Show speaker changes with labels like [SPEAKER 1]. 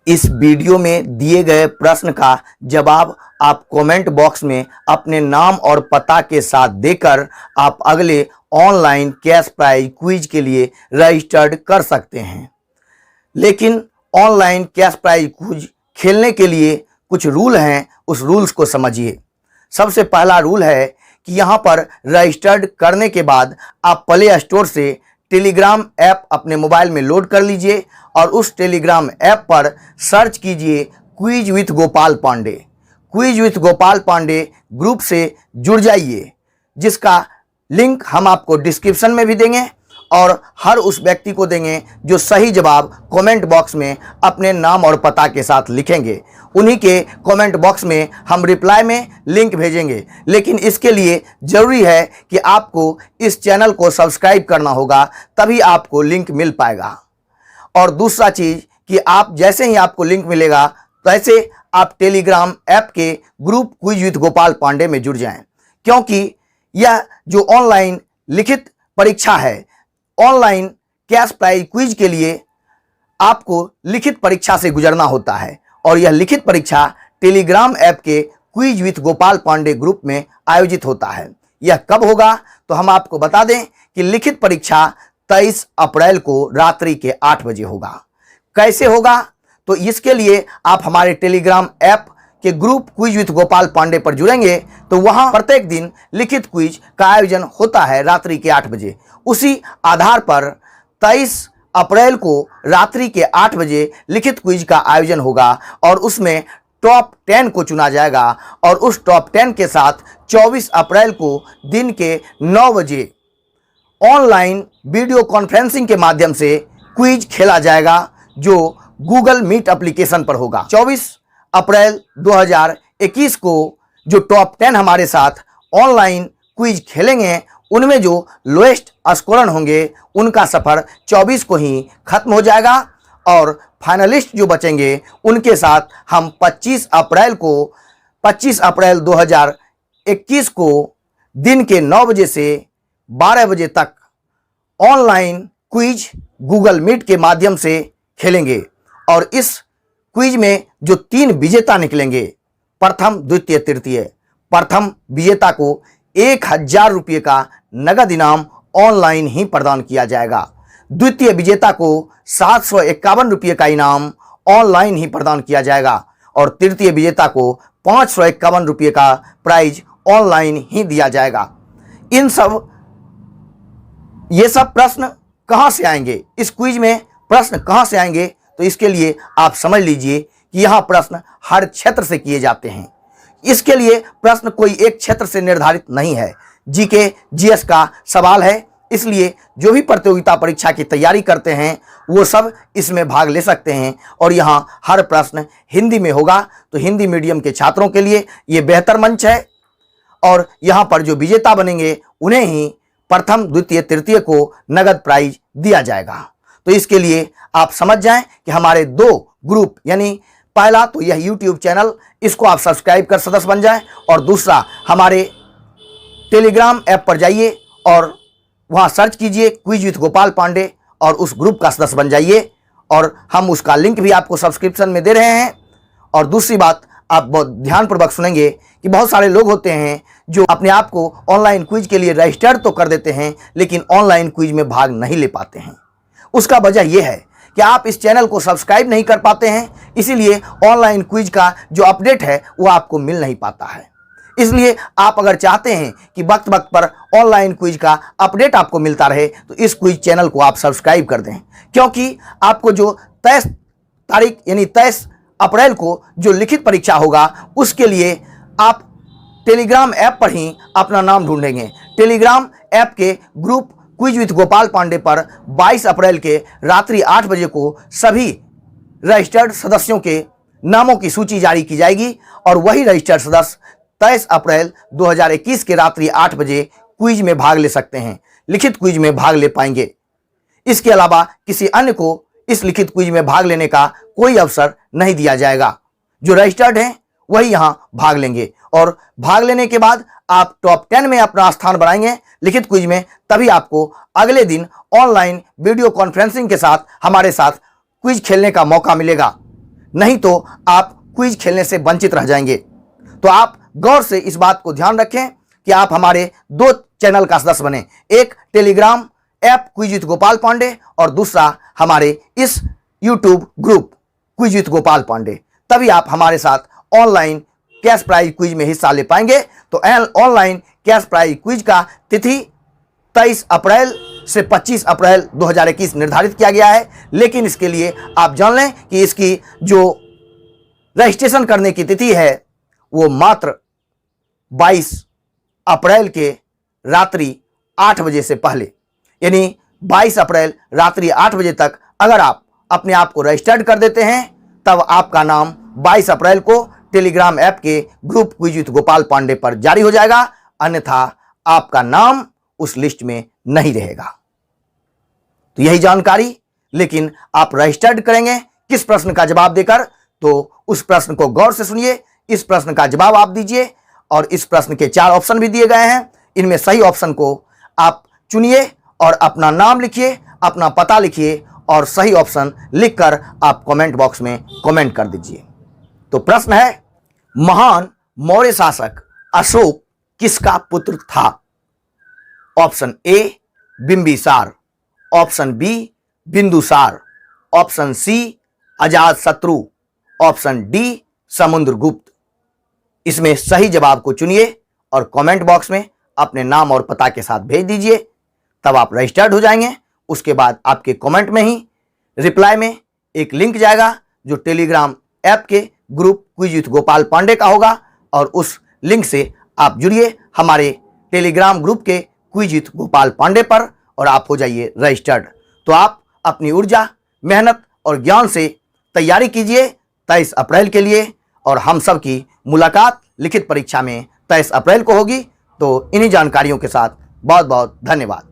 [SPEAKER 1] इस वीडियो में दिए गए प्रश्न का जवाब आप कमेंट बॉक्स में अपने नाम और पता के साथ देकर आप अगले ऑनलाइन कैश प्राइज क्विज के लिए रजिस्टर्ड कर सकते हैं। लेकिन ऑनलाइन कैश प्राइज क्विज खेलने के लिए कुछ रूल हैं, उस रूल्स को समझिए। सबसे पहला रूल है कि यहाँ पर रजिस्टर्ड करने के बाद आप प्ले स्टोर से टेलीग्राम ऐप अपने मोबाइल में लोड कर लीजिए और उस टेलीग्राम ऐप पर सर्च कीजिए quiz with Gopal Pandey. Quiz with Gopal Pandey group से जुड़ जाइए, जिसका लिंक हम आपको डिस्क्रिप्शन में भी देंगे और हर उस व्यक्ति को देंगे जो सही जवाब कमेंट बॉक्स में अपने नाम और पता के साथ लिखेंगे। उन्हीं के कमेंट बॉक्स में हम रिप्लाई में लिंक भेजेंगे। लेकिन इसके लिए ज़रूरी है कि आपको इस चैनल को सब्सक्राइब करना होगा, तभी आपको लिंक मिल पाएगा। और दूसरा चीज़ कि आप जैसे ही आपको लिंक मिलेगा वैसे आप टेलीग्राम ऐप के group quiz with Gopal Pandey में जुड़ जाएं, क्योंकि यह जो ऑनलाइन लिखित परीक्षा है, ऑनलाइन कैश प्राइज क्विज के लिए आपको लिखित परीक्षा से गुजरना होता है और यह लिखित परीक्षा टेलीग्राम ऐप के quiz with Gopal Pandey group में आयोजित होता है। यह कब होगा तो हम आपको बता दें कि लिखित परीक्षा 23 अप्रैल को रात्रि के 8 बजे होगा। कैसे होगा तो इसके लिए आप हमारे टेलीग्राम ऐप के group quiz with Gopal Pandey पर जुड़ेंगे तो वहां प्रत्येक दिन लिखित क्विज का आयोजन होता है रात्रि के 8 बजे। उसी आधार पर 23 अप्रैल को रात्रि के 8 बजे लिखित क्विज का आयोजन होगा और उसमें टॉप 10 को चुना जाएगा और उस टॉप 10 के साथ 24 अप्रैल को दिन के 9 बजे ऑनलाइन वीडियो कॉन्फ्रेंसिंग के माध्यम से क्विज खेला जाएगा, जो गूगल मीट एप्लीकेशन पर होगा। 24 अप्रैल 2021 को जो टॉप 10 हमारे साथ ऑनलाइन क्विज खेलेंगे, उनमें जो लोएस्ट स्कोरर होंगे उनका सफ़र 24 को ही खत्म हो जाएगा और फाइनलिस्ट जो बचेंगे उनके साथ हम 25 अप्रैल 2021 को दिन के 9 बजे से 12 बजे तक ऑनलाइन क्विज गूगल मीट के माध्यम से खेलेंगे। और इस क्विज में जो 3 विजेता निकलेंगे, प्रथम द्वितीय तृतीय, प्रथम विजेता को 1000 रुपये का नगद इनाम ऑनलाइन ही प्रदान किया जाएगा। द्वितीय विजेता को 751 रुपये का इनाम ऑनलाइन ही प्रदान किया जाएगा और तृतीय विजेता को 551 रुपये का प्राइज ऑनलाइन ही दिया जाएगा। ये सब प्रश्न कहां से आएंगे, इस क्विज में प्रश्न कहां से आएंगे तो इसके लिए आप समझ लीजिए कि यहां प्रश्न हर क्षेत्र से किए जाते हैं। इसके लिए प्रश्न कोई एक क्षेत्र से निर्धारित नहीं है। जीके जीएस का सवाल है, इसलिए जो भी प्रतियोगिता परीक्षा की तैयारी करते हैं वो सब इसमें भाग ले सकते हैं। और यहाँ हर प्रश्न हिंदी में होगा, तो हिंदी मीडियम के छात्रों के लिए ये बेहतर मंच है और यहाँ पर जो विजेता बनेंगे उन्हें ही प्रथम द्वितीय तृतीय को नगद प्राइज दिया जाएगा। तो इसके लिए आप समझ जाएं कि हमारे 2 ग्रुप, यानी पहला तो यह YouTube चैनल, इसको आप सब्सक्राइब कर सदस्य बन जाएं और दूसरा हमारे टेलीग्राम ऐप पर जाइए और वहां सर्च कीजिए क्विज विथ गोपाल पांडे और उस ग्रुप का सदस्य बन जाइए और हम उसका लिंक भी आपको सब्सक्रिप्शन में दे रहे हैं। और दूसरी बात, आप बहुत ध्यानपूर्वक सुनेंगे कि बहुत सारे लोग होते हैं जो अपने आप को ऑनलाइन क्विज के लिए रजिस्टर तो कर देते हैं लेकिन ऑनलाइन क्विज में भाग नहीं ले पाते हैं। उसका वजह यह है कि आप इस चैनल को सब्सक्राइब नहीं कर पाते हैं, इसीलिए ऑनलाइन क्विज का जो अपडेट है वो आपको मिल नहीं पाता है। इसलिए आप अगर चाहते हैं कि वक्त वक्त पर ऑनलाइन क्विज का अपडेट आपको मिलता रहे तो इस क्विज चैनल को आप सब्सक्राइब कर दें, क्योंकि आपको जो 23 तारीख यानी 23 अप्रैल को जो लिखित परीक्षा होगा उसके लिए आप टेलीग्राम ऐप पर ही अपना नाम ढूंढेंगे। टेलीग्राम ऐप के group quiz with Gopal Pandey पर 22 अप्रैल के रात्रि 8 बजे को सभी रजिस्टर्ड सदस्यों के नामों की सूची जारी की जाएगी और वही रजिस्टर्ड सदस्य 23 अप्रैल 2021 के रात्रि 8 बजे क्विज में भाग ले सकते हैं, लिखित क्विज में भाग ले पाएंगे। इसके अलावा किसी अन्य को इस लिखित क्विज में भाग लेने का कोई अवसर नहीं दिया जाएगा। जो रजिस्टर्ड हैं वही यहां भाग लेंगे और भाग लेने के बाद आप टॉप 10 में अपना स्थान बनाएंगे लिखित क्विज में, तभी आपको अगले दिन ऑनलाइन वीडियो कॉन्फ्रेंसिंग के साथ हमारे साथ क्विज खेलने का मौका मिलेगा। नहीं तो आप क्विज खेलने से वंचित रह जाएंगे। तो आप गौर से इस बात को ध्यान रखें कि आप हमारे 2 चैनल का सदस्य बने, एक Telegram app quiz with Gopal Pandey और दूसरा हमारे इस YouTube group quiz with Gopal Pandey. तभी आप हमारे साथ ऑनलाइन कैश प्राइज क्विज में हिस्सा ले पाएंगे। तो ऑनलाइन कैश प्राइज क्विज का तिथि 23 अप्रैल से 25 अप्रैल 2021 निर्धारित किया गया है, लेकिन इसके लिए आप जान लें कि इसकी जो रजिस्ट्रेशन करने की तिथि है वो मात्र 22 अप्रैल के रात्रि 8 बजे से पहले, यानी 22 अप्रैल रात्रि 8 बजे तक अगर आप अपने आप को रजिस्टर्ड कर देते हैं तब आपका नाम 22 अप्रैल को टेलीग्राम ऐप के group quiz with Gopal Pandey पर जारी हो जाएगा, अन्यथा आपका नाम उस लिस्ट में नहीं रहेगा। तो यही जानकारी, लेकिन आप रजिस्टर्ड करेंगे किस प्रश्न का जवाब देकर, तो उस प्रश्न को गौर से सुनिए, इस प्रश्न का जवाब आप दीजिए और इस प्रश्न के 4 ऑप्शन भी दिए गए हैं। इनमें सही ऑप्शन को आप चुनिए और अपना नाम लिखिए, अपना पता लिखिए और सही ऑप्शन लिखकर आप कमेंट बॉक्स में कमेंट कर दीजिए। तो प्रश्न है, महान मौर्य शासक अशोक किसका पुत्र था? Option A Bimbisara, option B Bindusara, option C Ajatashatru, option D Samudragupta. इसमें सही जवाब को चुनिए और कमेंट बॉक्स में अपने नाम और पता के साथ भेज दीजिए, तब आप रजिस्टर्ड हो जाएंगे। उसके बाद आपके कमेंट में ही रिप्लाई में एक लिंक जाएगा जो टेलीग्राम ऐप के group quiz with Gopal Pandey का होगा और उस लिंक से आप जुड़िए हमारे टेलीग्राम ग्रुप के क्विज विथ गोपाल पांडे पर और आप हो जाइए रजिस्टर्ड। तो आप अपनी ऊर्जा, मेहनत और ज्ञान से तैयारी कीजिए 23 अप्रैल के लिए, और हम सब की मुलाकात लिखित परीक्षा में 23 अप्रैल को होगी। तो इन्हीं जानकारियों के साथ बहुत बहुत धन्यवाद।